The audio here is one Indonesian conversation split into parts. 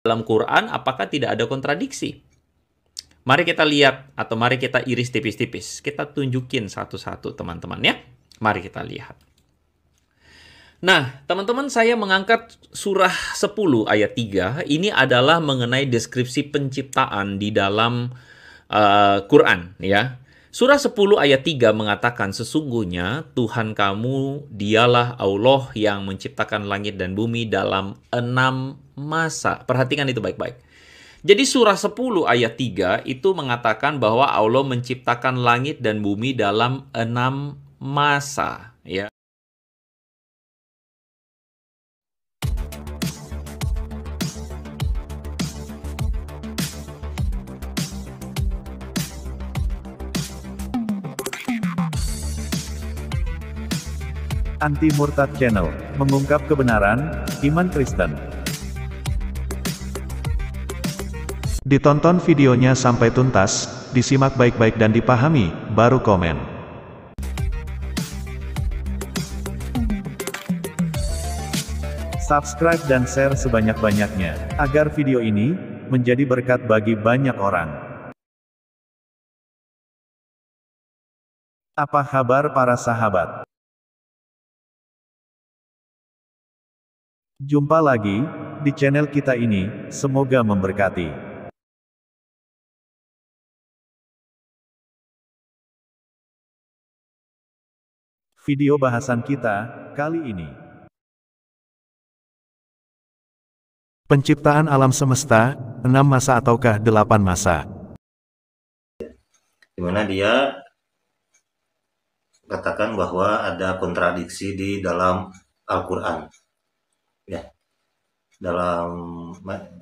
dalam Quran apakah tidak ada kontradiksi? Mari kita lihat atau mari kita iris tipis-tipis. Kita tunjukin satu-satu teman-teman ya. Mari kita lihat. Nah, teman-teman, saya mengangkat surah 10 ayat 3. Ini adalah mengenai deskripsi penciptaan di dalam Quran ya. Surah 10 ayat 3 mengatakan, sesungguhnya Tuhan kamu dialah Allah yang menciptakan langit dan bumi dalam 6 masa. Perhatikan itu baik-baik. Jadi surah 10 ayat 3 itu mengatakan bahwa Allah menciptakan langit dan bumi dalam 6 masa. Ya. Anti Murtad Channel, mengungkap kebenaran, iman Kristen. Ditonton videonya sampai tuntas, disimak baik-baik dan dipahami, baru komen. Subscribe dan share sebanyak-banyaknya, agar video ini menjadi berkat bagi banyak orang. Apa kabar para sahabat? Jumpa lagi di channel kita ini, semoga memberkati. Video bahasan kita kali ini, penciptaan alam semesta, 6 masa ataukah 8 masa? Dimana dia katakan bahwa ada kontradiksi di dalam Al-Quran. Ya,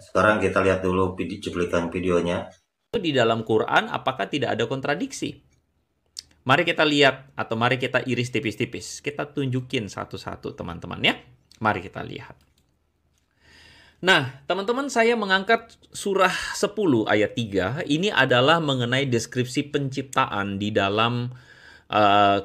sekarang kita lihat dulu cuplikan videonya. Di dalam Quran apakah tidak ada kontradiksi? Mari kita lihat atau mari kita iris tipis-tipis. Kita tunjukin satu-satu teman-teman ya. Mari kita lihat. Nah, teman-teman, saya mengangkat surah 10 ayat 3. Ini adalah mengenai deskripsi penciptaan di dalam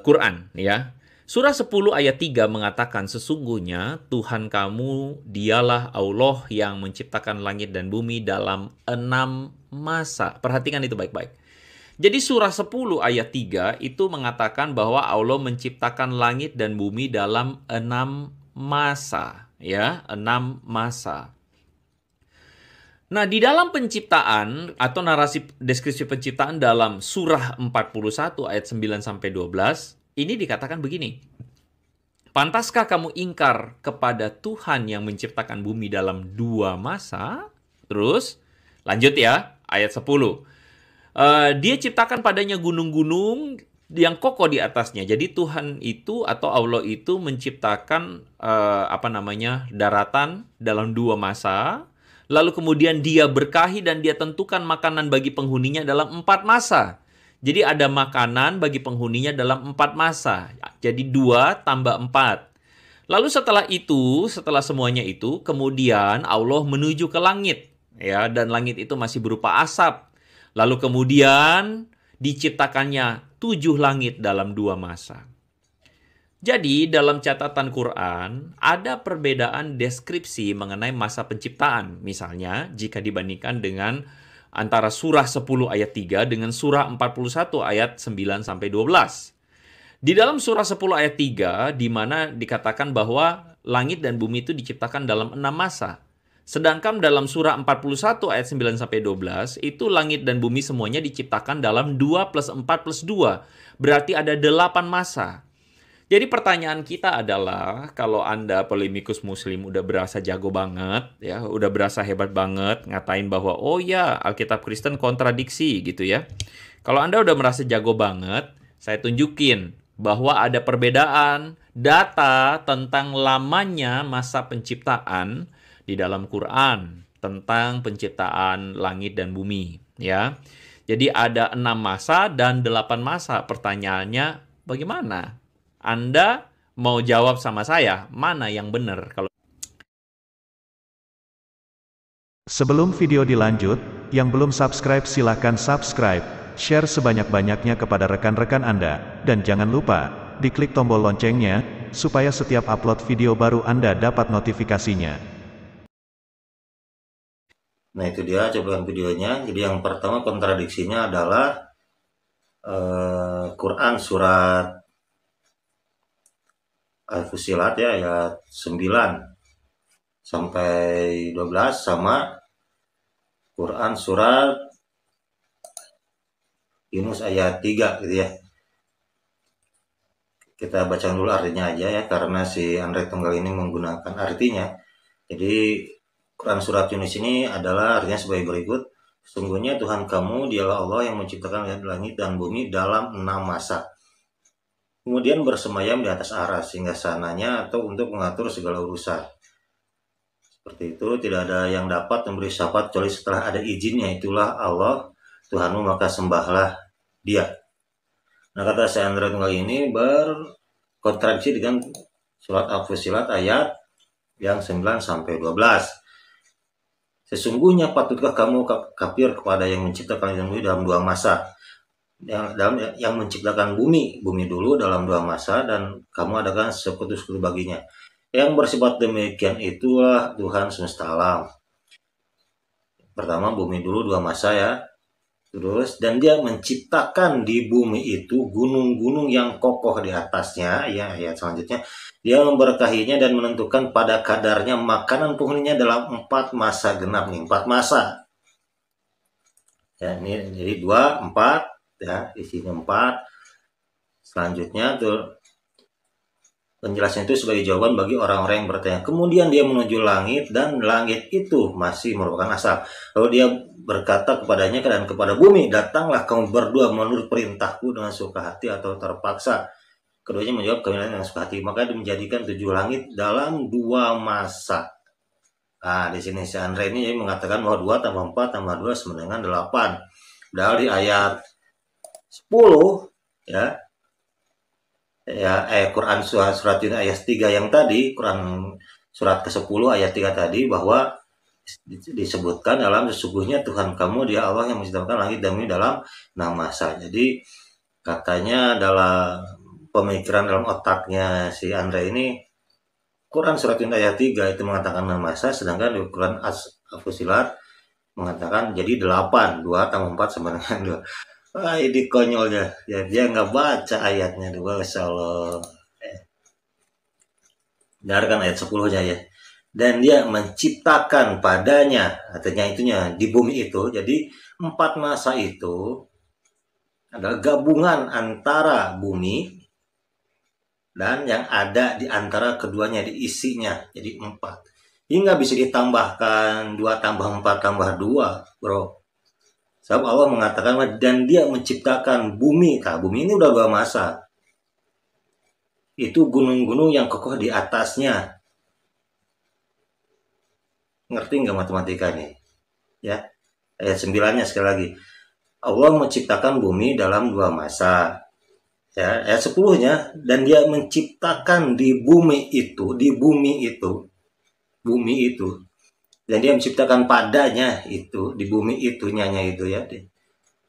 Quran ya. Surah 10 ayat 3 mengatakan, sesungguhnya Tuhan kamu dialah Allah yang menciptakan langit dan bumi dalam 6 masa. Perhatikan itu baik-baik. Jadi surah 10 ayat 3 itu mengatakan bahwa Allah menciptakan langit dan bumi dalam 6 masa. Ya, 6 masa. Nah, di dalam penciptaan atau narasi deskripsi penciptaan dalam surah 41 ayat 9-12, ini dikatakan begini. Pantaskah kamu ingkar kepada Tuhan yang menciptakan bumi dalam 2 masa? Terus, lanjut ya, ayat 10. Dia ciptakan padanya gunung-gunung yang kokoh di atasnya. Jadi Tuhan itu atau Allah itu menciptakan daratan dalam 2 masa. Lalu kemudian dia berkahi dan dia tentukan makanan bagi penghuninya dalam 4 masa. Jadi ada makanan bagi penghuninya dalam 4 masa. Jadi 2 tambah 4. Lalu setelah semuanya itu, kemudian Allah menuju ke langit. Ya, dan langit itu masih berupa asap. Lalu kemudian diciptakannya 7 langit dalam 2 masa. Jadi dalam catatan Quran ada perbedaan deskripsi mengenai masa penciptaan. Misalnya jika dibandingkan dengan antara surah 10 ayat 3 dengan surah 41 ayat 9-12. Di dalam surah 10 ayat 3 di mana dikatakan bahwa langit dan bumi itu diciptakan dalam 6 masa. Sedangkan dalam surah 41 ayat 9-12 itu langit dan bumi semuanya diciptakan dalam 2 plus 4 plus 2. Berarti ada 8 masa. Jadi pertanyaan kita adalah, kalau Anda polemikus muslim udah berasa jago banget, ya, udah berasa hebat banget, ngatain bahwa, oh ya, Alkitab Kristen kontradiksi gitu ya. Kalau Anda udah merasa jago banget, saya tunjukin bahwa ada perbedaan data tentang lamanya masa penciptaan di dalam Quran, tentang penciptaan langit dan bumi, ya. Jadi ada 6 masa dan 8 masa. Pertanyaannya, bagaimana? Anda mau jawab sama saya, mana yang benar? Sebelum video dilanjut, yang belum subscribe silahkan subscribe, share sebanyak-banyaknya kepada rekan-rekan Anda, dan jangan lupa, diklik tombol loncengnya, supaya setiap upload video baru Anda dapat notifikasinya. Nah itu dia coba videonya. Jadi yang pertama kontradiksinya adalah Quran surat Al-Fussilat ya ayat 9 sampai 12 sama Quran surat Yunus ayat 3 gitu ya. Kita baca dulu artinya aja ya, karena si Andre Tunggal ini menggunakan artinya. Jadi Quran surat Yunus ini adalah artinya sebagai berikut. Sesungguhnya Tuhan kamu dialah Allah yang menciptakan langit dan bumi dalam 6 masa. Kemudian bersemayam di atas aras sehingga sananya atau untuk mengatur segala urusan. Seperti itu, tidak ada yang dapat memberi syafaat kecuali setelah ada izinnya, itulah Allah Tuhanmu, maka sembahlah Dia. Nah, kata saya Andre Tunggal ini berkontradiksi dengan surat Al-Fussilat ayat yang 9 sampai 12. Sesungguhnya patutkah kamu kafir kepada yang menciptakan bumi dalam 2 masa? Yang menciptakan bumi dulu dalam 2 masa, dan kamu adakan sekutu-sekutu baginya. Yang bersifat demikian itulah Tuhan semesta alam. Pertama, bumi dulu 2 masa ya. Terus, dan dia menciptakan di bumi itu gunung-gunung yang kokoh di atasnya, ya ayat selanjutnya. Dia memberkahinya dan menentukan pada kadarnya makanan penghuninya dalam 4 masa genap nih, 4 masa. Ya, ini jadi 2, 4 ya, isinya 4. Selanjutnya tuh penjelasan itu sebagai jawaban bagi orang-orang yang bertanya. Kemudian dia menuju langit, dan langit itu masih merupakan asal. Lalu dia berkata kepadanya dan kepada bumi, datanglah kamu berdua menurut perintahku dengan suka hati atau terpaksa. Keduanya menjawab, kami dengan suka hati. Maka dia menjadikan 7 langit dalam 2 masa. Nah, di sini si Andre ini mengatakan bahwa 2 tambah 4 tambah 2 sama dengan 8. Dari ayat 10 ya. Quran surat Yunus ayat 3 yang tadi, Quran surat ke-10 ayat 3 tadi, bahwa disebutkan dalam sesungguhnya Tuhan kamu dia Allah yang menciptakan langit dan bumi dalam 6 masa. Jadi katanya dalam pemikiran dalam otaknya si Andre ini, Quran surat Yunus ayat 3 itu mengatakan 6 masa, sedangkan di Quran Al-Fussilat mengatakan jadi 8, 2 tambah 4 sama dengan 2. Wah, ini konyolnya ya, dia nggak baca ayatnya tuh, Masya Allah. Dengarkan ayat 10-nya ya. Dan dia menciptakan padanya, artinya itunya di bumi itu. Jadi 4 masa itu adalah gabungan antara bumi dan yang ada di antara keduanya, di isinya. Jadi 4. Ini nggak bisa ditambahkan 2 tambah 4 tambah 2, bro. Sebab Allah mengatakan, dan dia menciptakan bumi. Nah, bumi ini udah 2 masa. Itu gunung-gunung yang kokoh di atasnya. Ngerti nggak matematikanya? Ya, ayat 9-nya sekali lagi. Allah menciptakan bumi dalam 2 masa. Ya, ayat 10-nya, dan dia menciptakan di bumi itu, bumi itu. Dan dia menciptakan padanya itu, di bumi itu, nyanya itu ya.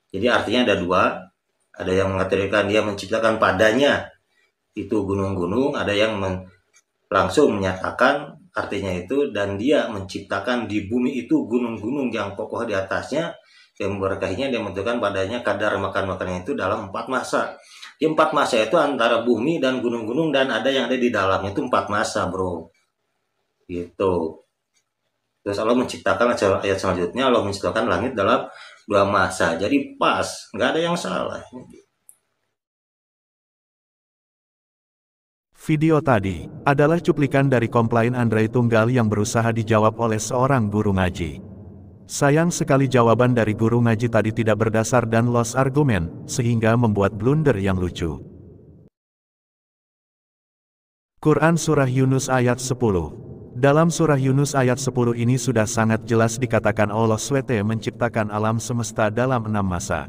Jadi artinya ada 2. Ada yang mengatakan dia menciptakan padanya itu gunung-gunung, ada yang langsung menyatakan artinya itu, dan dia menciptakan di bumi itu gunung-gunung yang kokoh di atasnya, yang memberkahinya, dia menentukan padanya kadar makan-makannya itu dalam 4 masa. Di 4 masa itu antara bumi dan gunung-gunung dan ada yang ada di dalamnya itu 4 masa, bro. Gitu. Terus Allah menciptakan ayat selanjutnya, Allah menciptakan langit dalam 2 masa. Jadi pas, nggak ada yang salah. Video tadi adalah cuplikan dari komplain Andre Tunggal yang berusaha dijawab oleh seorang guru ngaji. Sayang sekali jawaban dari guru ngaji tadi tidak berdasar dan lost argumen, sehingga membuat blunder yang lucu. Quran Surah Yunus ayat 10. Dalam surah Yunus ayat 10 ini sudah sangat jelas dikatakan Allah SWT menciptakan alam semesta dalam 6 masa.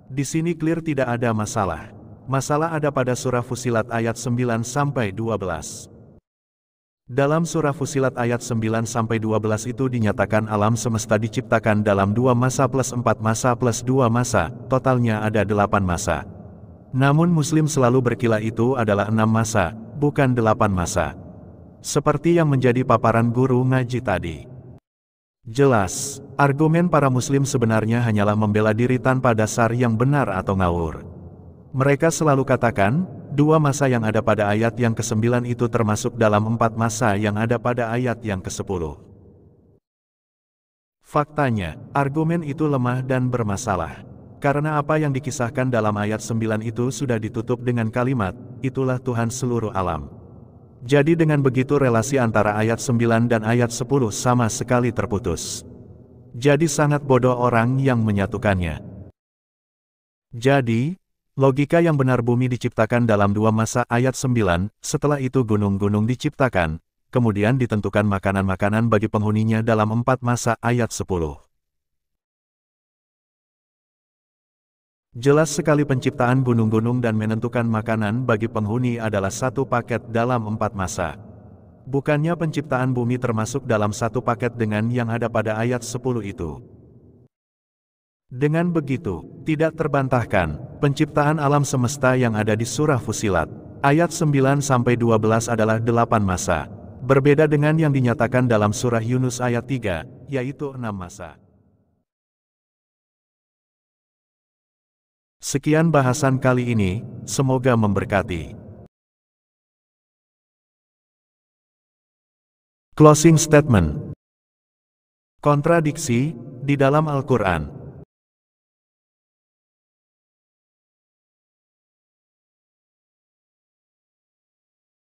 Di sini clear tidak ada masalah. Masalah ada pada surah Fussilat ayat 9-12. Dalam surah Fussilat ayat 9-12 itu dinyatakan alam semesta diciptakan dalam 2 masa plus 4 masa plus 2 masa, totalnya ada 8 masa. Namun Muslim selalu berkilah itu adalah 6 masa, bukan 8 masa. Seperti yang menjadi paparan guru ngaji tadi. Jelas, argumen para muslim sebenarnya hanyalah membela diri tanpa dasar yang benar atau ngawur. Mereka selalu katakan, 2 masa yang ada pada ayat yang ke-9 itu termasuk dalam 4 masa yang ada pada ayat yang ke-10. Faktanya, argumen itu lemah dan bermasalah. Karena apa yang dikisahkan dalam ayat 9 itu sudah ditutup dengan kalimat, itulah Tuhan seluruh alam. Jadi dengan begitu relasi antara ayat 9 dan ayat 10 sama sekali terputus. Jadi sangat bodoh orang yang menyatukannya. Jadi, logika yang benar bumi diciptakan dalam 2 masa ayat 9, setelah itu gunung-gunung diciptakan, kemudian ditentukan makanan-makanan bagi penghuninya dalam 4 masa ayat 10. Jelas sekali penciptaan gunung-gunung dan menentukan makanan bagi penghuni adalah satu paket dalam 4 masa. Bukannya penciptaan bumi termasuk dalam satu paket dengan yang ada pada ayat 10 itu. Dengan begitu, tidak terbantahkan, penciptaan alam semesta yang ada di surah Fussilat, ayat 9-12 adalah 8 masa. Berbeda dengan yang dinyatakan dalam surah Yunus ayat 3, yaitu 6 masa. Sekian bahasan kali ini, semoga memberkati. Closing statement. Kontradiksi di dalam Al-Quran.